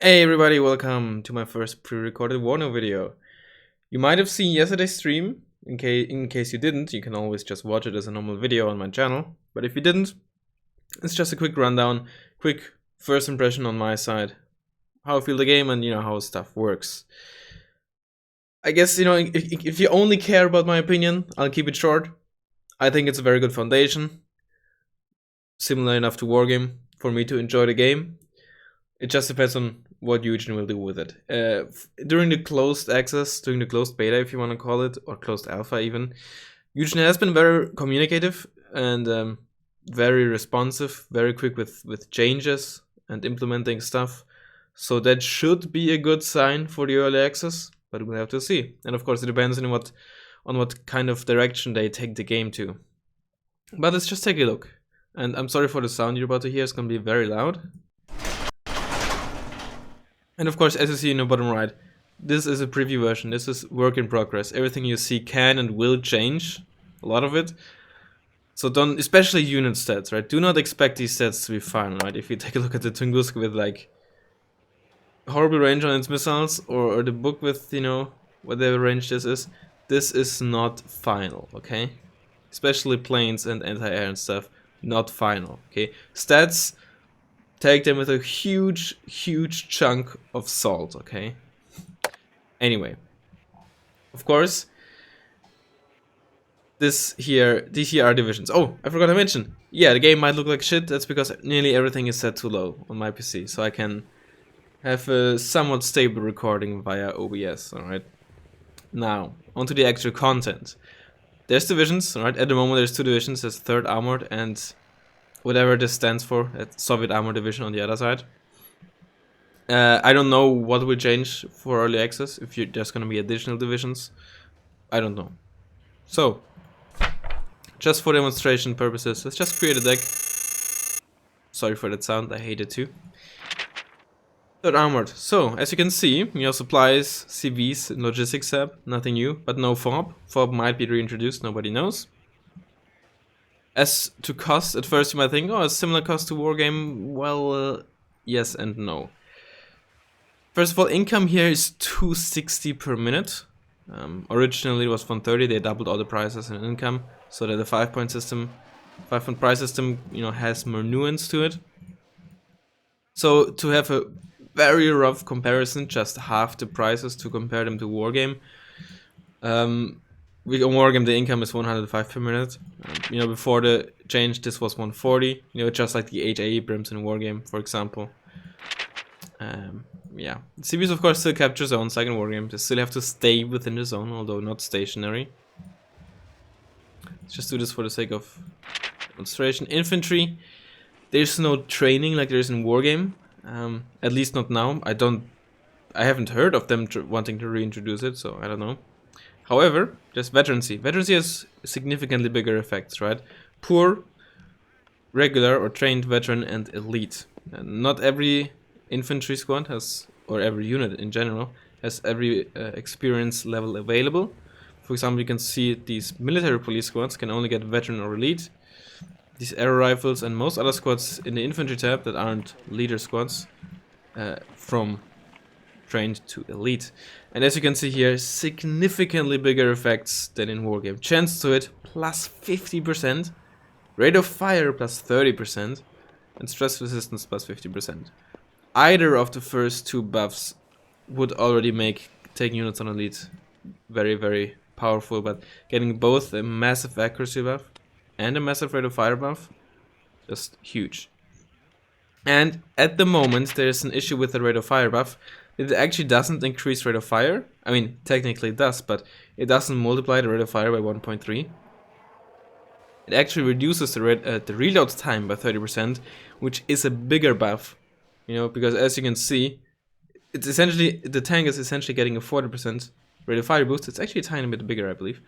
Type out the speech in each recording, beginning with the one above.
Hey everybody, welcome to my first pre-recorded WARNO video. You might have seen yesterday's stream. In case you didn't, you can always just watch it as a normal video on my channel. But if you didn't, it's just a quick rundown, quick first impression on my side. How I feel the game and how stuff works. I guess, if you only care about my opinion, I'll keep it short. I think it's a very good foundation. Similar enough to Wargame for me to enjoy the game. It just depends on what Eugen will do with it. During the closed access, during the closed beta, if you want to call it, or closed alpha even, Eugen has been very communicative and very responsive, very quick with changes and implementing stuff. So that should be a good sign for the early access, but we'll have to see. And of course, it depends on what kind of direction they take the game to. But let's just take a look. And I'm sorry for the sound you're about to hear; it's gonna be very loud. And of course, as you see in the bottom right, this is a preview version, this is work in progress. Everything you see can and will change, a lot of it. So don't, especially unit stats, right? Do not expect these stats to be final, right? If you take a look at the Tunguska with like horrible range on its missiles, or the book with, whatever range this is not final, okay? Especially planes and anti-air and stuff, not final, okay? Stats, take them with a huge chunk of salt, okay? Anyway, of course, these here are divisions. Oh, I forgot to mention. Yeah, the game might look like shit. That's because nearly everything is set too low on my PC, so I can have a somewhat stable recording via OBS. All right. Now onto the actual content. There's divisions. All right. At the moment, there's two divisions. There's 3rd Armored and whatever this stands for, Soviet Armor Division on the other side. I don't know what will change for early access, if there's gonna be additional divisions. I don't know. So, just for demonstration purposes, let's just create a deck. Sorry for that sound, I hate it too. 3rd Armored. So, as you can see, supplies, CVs, logistics tab, nothing new, but no FOB. FOB might be reintroduced, nobody knows. As to cost, at first you might think, oh, a similar cost to Wargame. Well, yes and no. First of all, income here is 260 per minute. Originally it was 130. They doubled all the prices in income, so that the 5-point price system, has more nuance to it. So to have a very rough comparison, just half the prices to compare them to Wargame. With Wargame, the income is 105 per minute. Before the change, this was 140. Just like the HA Abrams in Wargame, for example. Yeah. CBs, of course, still capture zones like in Wargame. They still have to stay within the zone, although not stationary. Let's just do this for the sake of demonstration. Infantry, there's no training like there is in Wargame. At least not now. I haven't heard of them wanting to reintroduce it, so I don't know. However, there's veterancy. Veterancy has significantly bigger effects, right? Poor, regular or trained veteran and elite. And not every infantry squad has, or every unit in general, has every experience level available. For example, you can see these military police squads can only get veteran or elite. These air rifles and most other squads in the infantry tab that aren't leader squads from trained to elite. And as you can see here, significantly bigger effects than in Wargame. Chance to hit plus 50%, rate of fire plus 30%, and stress resistance plus 50%. Either of the first two buffs would already make taking units on elite very powerful, but getting both a massive accuracy buff and a massive rate of fire buff, just huge. And at the moment, there's an issue with the rate of fire buff. It actually doesn't increase rate of fire. I mean, technically it does, but it doesn't multiply the rate of fire by 1.3. It actually reduces the reload time by 30%, which is a bigger buff. Because as you can see, it's essentially, the tank is essentially getting a 40% rate of fire boost. It's actually a tiny bit bigger, I believe.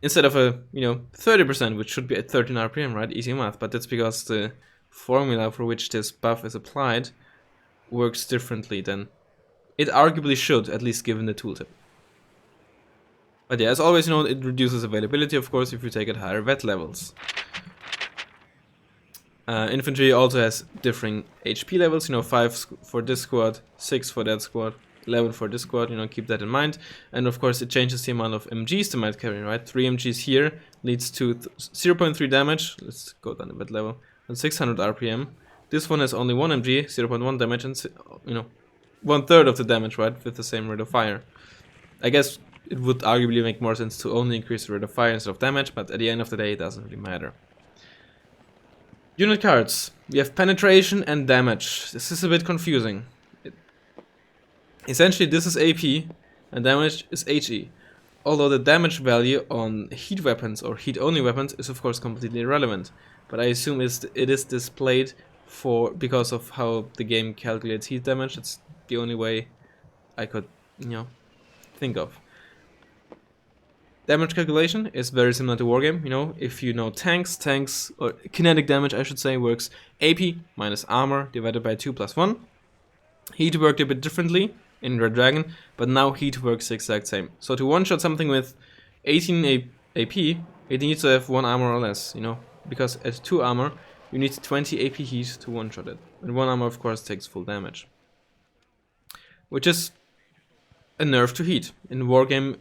Instead of a, 30%, which should be at 13 RPM, right? Easy math, but that's because the formula for which this buff is applied works differently than it arguably should, at least given the tooltip. But yeah, as always, it reduces availability, of course, if you take at higher vet levels. Infantry also has differing HP levels, you know, 5 for this squad, 6 for that squad, 11 for this squad, you know, keep that in mind. And of course it changes the amount of MGs they might carry, right? 3 MGs here leads to 0.3 damage, let's go down a bit level, and 600 RPM. This one has only 1 MG, 0.1 damage, and, you know, 1/3 of the damage, right, with the same rate of fire. I guess it would arguably make more sense to only increase the rate of fire instead of damage, but at the end of the day it doesn't really matter. Unit cards. We have penetration and damage. This is a bit confusing. Essentially this is AP and damage is HE. Although the damage value on heat weapons or heat only weapons is of course completely irrelevant. But I assume it is displayed because of how the game calculates heat damage. It's the only way I could, you know, think of. Damage calculation is very similar to Wargame, you know, if you know tanks, or kinetic damage I should say, works AP minus armor divided by 2 plus 1. Heat worked a bit differently in Red Dragon, but now heat works the exact same. So to one-shot something with 18 AP, it needs to have 1 armor or less, you know, because at 2 armor, you need 20 AP heat to one-shot it. And 1 armor of course takes full damage. Which is a nerf to heat. In Wargame,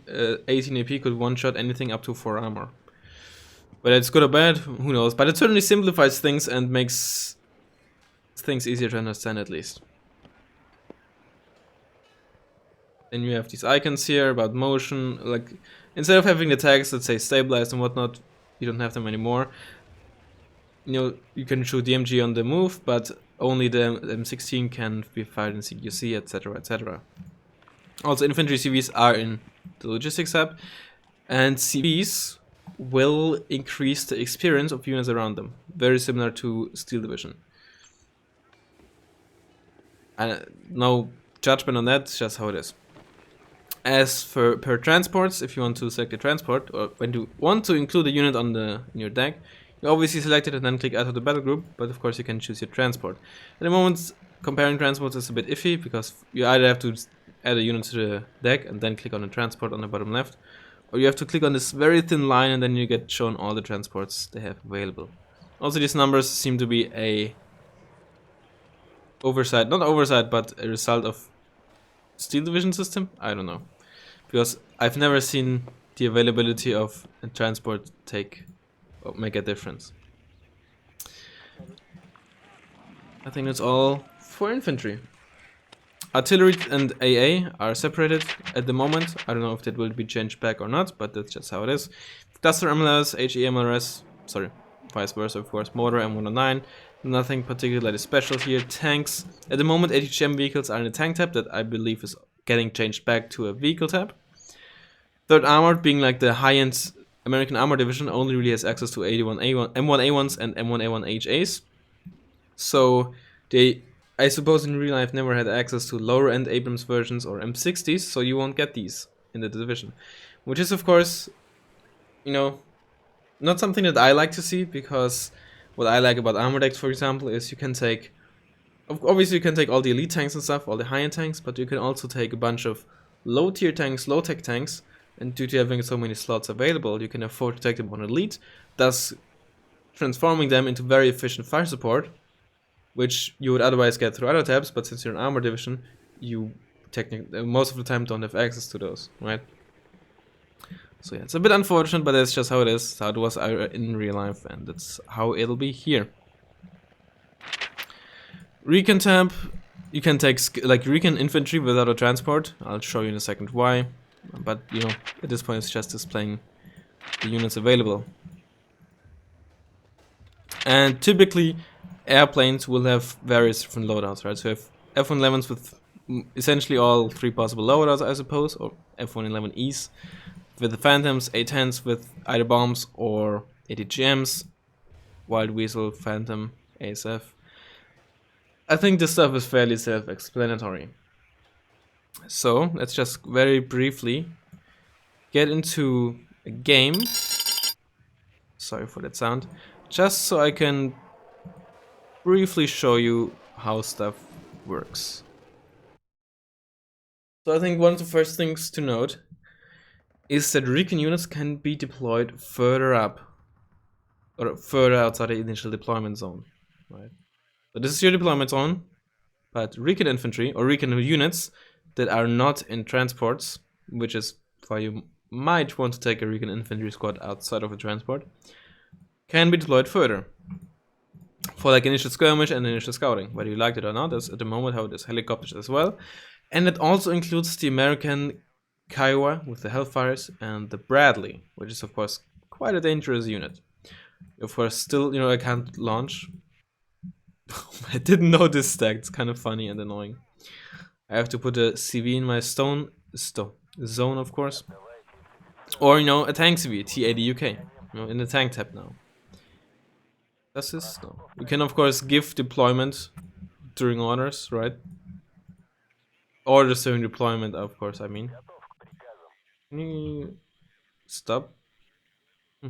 18 AP could one-shot anything up to 4 armor. Whether it's good or bad, who knows. But it certainly simplifies things and makes things easier to understand at least. Then you have these icons here about motion. Like, instead of having the tags that say stabilized and whatnot, you don't have them anymore. You know, you can shoot the MG on the move, but only the M16 can be fired in CQC, etc, etc. Also, infantry CVs are in the logistics app, and CVs will increase the experience of units around them. Very similar to Steel Division. No judgment on that, it's just how it is. As for per transports, if you want to select a transport, or when you want to include a unit on in your deck, you obviously select it and then click add to the battle group, but of course you can choose your transport. At the moment, comparing transports is a bit iffy, because you either have to add a unit to the deck and then click on the transport on the bottom left, or you have to click on this very thin line and then you get shown all the transports they have available. Also, these numbers seem to be a oversight, not oversight, but a result of Steel Division system? I don't know. Because I've never seen the availability of a transport make a difference. I think that's all for infantry. Artillery and AA are separated at the moment. I don't know if that will be changed back or not, but that's just how it is. Cluster MLRS, HE MLRS, sorry, vice versa of course, Mortar M109, nothing particularly special here. Tanks, at the moment ATGM vehicles are in the tank tab that I believe is getting changed back to a vehicle tab. Third Armored, being like the high-end American Armor Division, only really has access to M1A1s and M1A1HAs. So they, I suppose in real life, never had access to lower end Abrams versions or M60s, so you won't get these in the division. Which is of course, you know, not something that I like to see, because what I like about armor decks, for example, is you can take, obviously you can take all the elite tanks and stuff, all the high-end tanks, but you can also take a bunch of low-tier tanks, low-tech tanks, and due to having so many slots available, you can afford to take them on elite, thus transforming them into very efficient fire support, which you would otherwise get through other tabs, but since you're an armor division, you most of the time don't have access to those, right? So yeah, it's a bit unfortunate, but that's just how it is, how it was in real life, and that's how it'll be here. Recon tab, you can take like recon infantry without a transport. I'll show you in a second why, but you know, at this point it's just displaying the units available. And typically airplanes will have various different loadouts, right? So you have F-111s with essentially all 3 possible loadouts, I suppose, or F-111Es with the Phantoms, A-10s with either bombs or ATGMs, Wild Weasel, Phantom, ASF. I think this stuff is fairly self-explanatory. So let's just very briefly get into a game. Sorry for that sound. Just so I can briefly show you how stuff works. So I think one of the first things to note is that recon units can be deployed further up or further outside the initial deployment zone. right? So this is your deployment zone, but recon infantry or recon units that are not in transports, which is why you might want to take a recon infantry squad outside of a transport, can be deployed further for like initial skirmish and initial scouting, whether you like it or not. That's at the moment how it is helicopters as well. And it also includes the American Kiowa with the Hellfires and the Bradley, which is of course quite a dangerous unit. Of course, still, you know, I can't launch. I didn't know this stack. It's kind of funny and annoying. I have to put a CV in my zone, of course. Or, you know, a tank CV, T80 UK, you know, in the tank tab now. Does this? No. We can, of course, give deployment during orders, right? Orders during deployment, of course, I mean. Can you stop?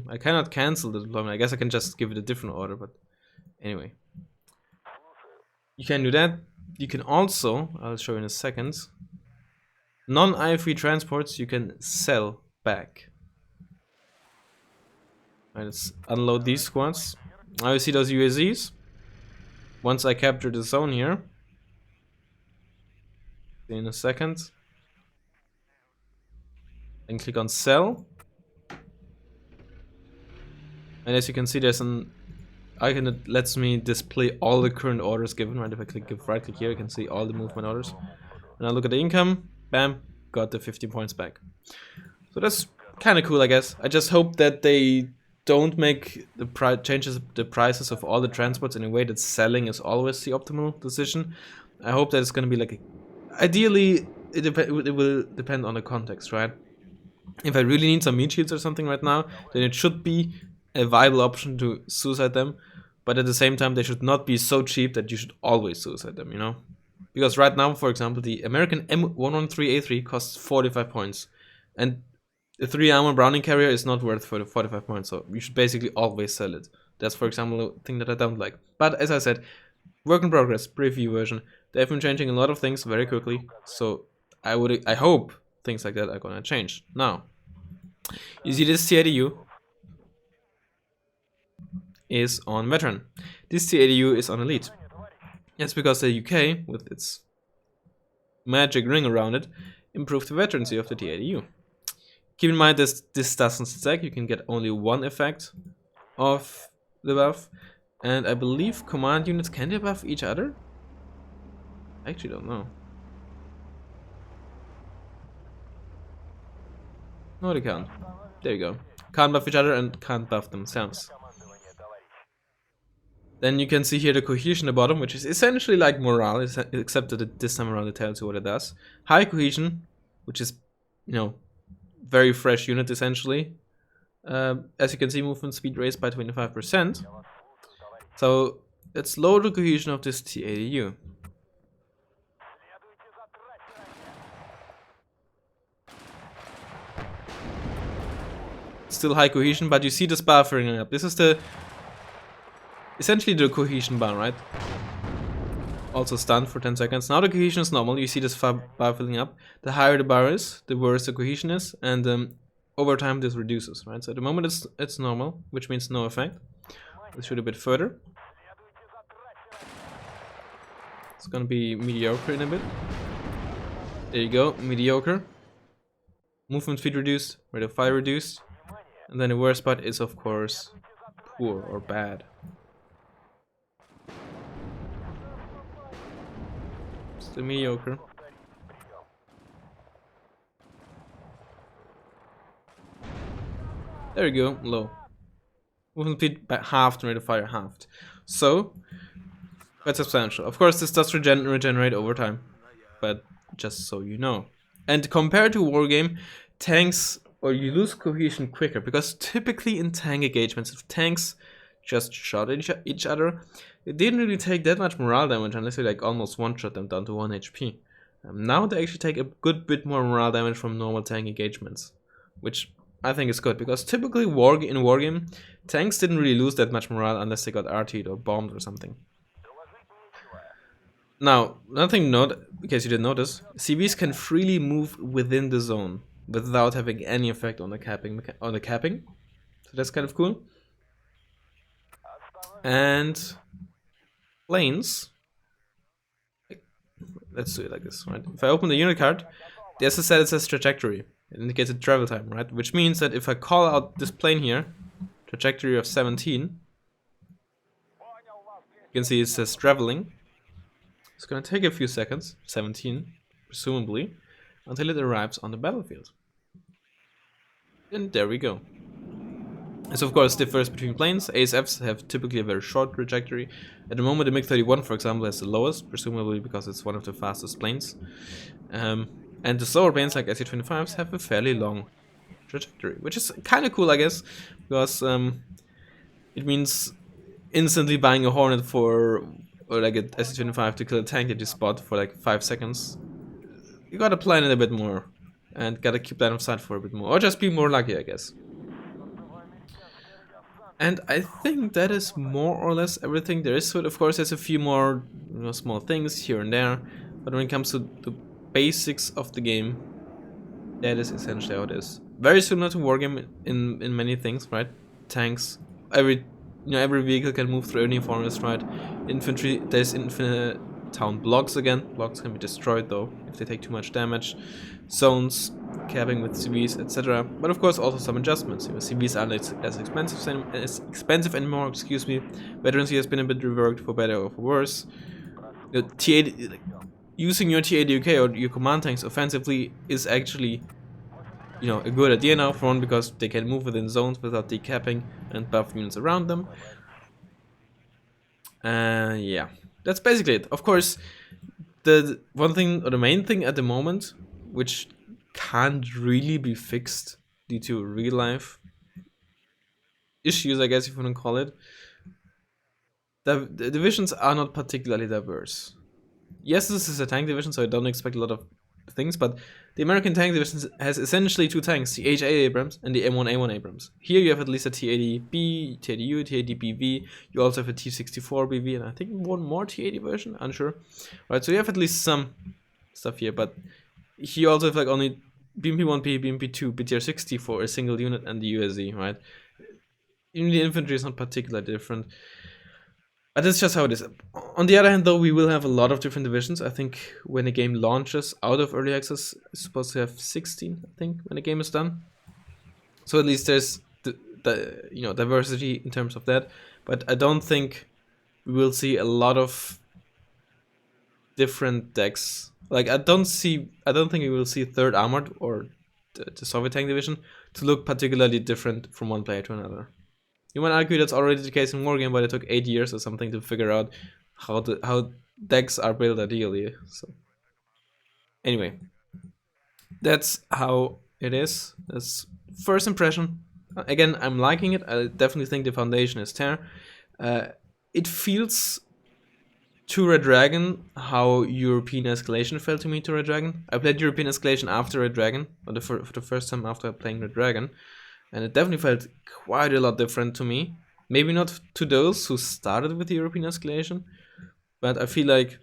I cannot cancel the deployment. I guess I can just give it a different order, but anyway. You can do that. You can also, I'll show you in a second, non-IFV transports you can sell back. Right, let's unload these squads. Now you see those UAZs. Once I capture the zone here, in a second, and click on sell. And as you can see, there's an icon that lets me display all the current orders given. Right, if I click right click here, you can see all the movement orders. And I look at the income, bam, got the 50 points back. So that's kind of cool, I guess. I just hope that they don't make the changes the prices of all the transports in a way that selling is always the optimal decision. I hope that it's going to be like ideally it will depend on the context, right? If I really need some meat shields or something right now, then it should be a viable option to suicide them, but at the same time they should not be so cheap that you should always suicide them, you know? Because right now, for example, the American M113A3 costs 45 points, and the 3 armor Browning carrier is not worth for the 45 points, so you should basically always sell it. That's, for example, a thing that I don't like. But as I said, work in progress, preview version. They've been changing a lot of things very quickly, so I hope things like that are gonna change. Now, you see this TADU is on veteran. This TADU is on elite. That's because the UK, with its magic ring around it, improved the veterancy of the TADU. Keep in mind this doesn't stack, you can get only one effect of the buff, and I believe command units can debuff each other? I actually don't know. No, they can't. There you go. Can't buff each other and can't buff themselves. Then you can see here the cohesion at the bottom, which is essentially like morale, except that this time around it tells you what it does. High cohesion, which is, you know, very fresh unit essentially. As you can see, movement speed raised by 25%. So let's lower the cohesion of this TADU. Still high cohesion, but you see this bar filling up. This is essentially the cohesion bar, right? Also stunned for 10 seconds. Now the cohesion is normal. You see this bar filling up. The higher the bar is, the worse the cohesion is, and over time this reduces, right? So at the moment it's normal, which means no effect. Let's shoot a bit further. It's gonna be mediocre in a bit. There you go, mediocre. Movement speed reduced, rate of fire reduced. And then the worst part is, of course, poor or bad. Still mediocre. There you go, low. Movement speed by halved, rate of fire halved. So, quite substantial. Of course, this does regenerate over time, but just so you know. And compared to Wargame, tanks, or you lose cohesion quicker, because typically in tank engagements, if tanks just shot each other, it didn't really take that much morale damage unless you like almost one-shot them down to 1 HP. Now they actually take a good bit more morale damage from normal tank engagements, which I think is good, because typically in Wargame, tanks didn't really lose that much morale unless they got RT'd or bombed or something. Now, another thing to note, in case you didn't notice, CVs can freely move within the zone without having any effect on the capping. So that's kind of cool. And planes, let's do it like this, right? If I open the unit card, the SSZ it says trajectory. It indicates a travel time, right? Which means that if I call out this plane here, trajectory of 17, you can see it says traveling. It's gonna take a few seconds, 17, presumably, until it arrives on the battlefield. And there we go. This of course differs between planes. ASFs have typically a very short trajectory. At the moment the MiG-31, for example, has the lowest, presumably because it's one of the fastest planes. And the slower planes like SU-25s have a fairly long trajectory, which is kind of cool, I guess, because it means instantly buying a Hornet or like a SU-25 to kill a tank that you spot for like 5 seconds. You gotta plan it a bit more and gotta keep line of sight for a bit more, or just be more lucky, I guess. And I think that is more or less everything there is to it. Of course, there's a few more small things here and there, but when it comes to the basics of the game, that is essentially how it is. Very similar to Wargame in many things, right? Tanks, every vehicle can move through any forest, right? Infantry, there's infinite town blocks again. Blocks can be destroyed though if they take too much damage. Zones, capping with CVs, etc. But of course also some adjustments. CVs aren't as expensive anymore. Excuse me. Veterancy has been a bit reworked for better or for worse. Using your T80UK or your command tanks offensively is actually, a good idea now. For one, because they can move within zones without decapping and buff units around them. Yeah, that's basically it. Of course, the one thing or the main thing at the moment, which can't really be fixed due to real life issues, I guess if you want to call it, the divisions are not particularly diverse. Yes, this is a tank division, so I don't expect a lot of things, but the American tank division has essentially two tanks, the HA Abrams and the M1A1 Abrams. Here you have at least a T80B, T80U, T80BV, you also have a T64BV, and I think one more T80 version, unsure. Right, so you have at least some stuff here, but here you also have like only BMP-1P, BMP-2, BTR-60 for a single unit, and the USZ, right? Even the infantry is not particularly different. But that's just how it is. On the other hand, though, we will have a lot of different divisions. I think when the game launches out of early access, it's supposed to have 16, I think, when the game is done. So at least there's diversity in terms of that. But I don't think we will see a lot of different decks. Like I don't think we will see Third Armored or the Soviet Tank Division to look particularly different from one player to another. You might argue that's already the case in Wargame, but it took 8 years or something to figure out how decks are built ideally. So anyway, that's how it is. That's first impression. Again, I'm liking it. I definitely think the foundation is there. It feels to Red Dragon how European Escalation felt to me to Red Dragon. I played European Escalation after Red Dragon, or for the first time after playing Red Dragon. And it definitely felt quite a lot different to me. Maybe not to those who started with the European Escalation, but I feel like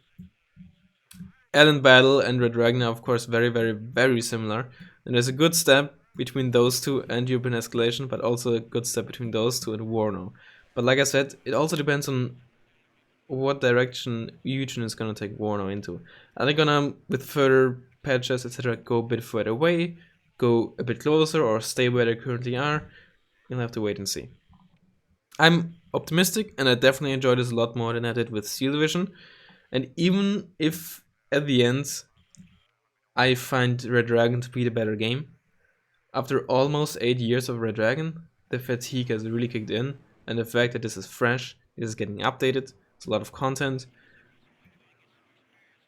Allen Battle and Red Dragon are of course very, very, very similar. And there's a good step between those two and European Escalation, but also a good step between those two and WARNO. But like I said, it also depends on what direction Eugen is gonna take WARNO into. Are they gonna, with further patches, etc., go a bit further away? Go a bit closer or stay where they currently are? You'll have to wait and see. I'm optimistic and I definitely enjoyed this a lot more than I did with Steel Division. And even if at the end I find Red Dragon to be the better game, after almost 8 years of Red Dragon, the fatigue has really kicked in, and the fact that this is fresh, this is getting updated, it's a lot of content,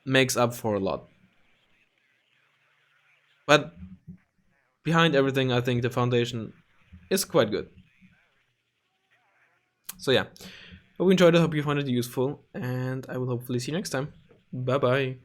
makes up for a lot. But behind everything, I think the foundation is quite good. So yeah, hope you enjoyed it, hope you found it useful, and I will hopefully see you next time. Bye bye.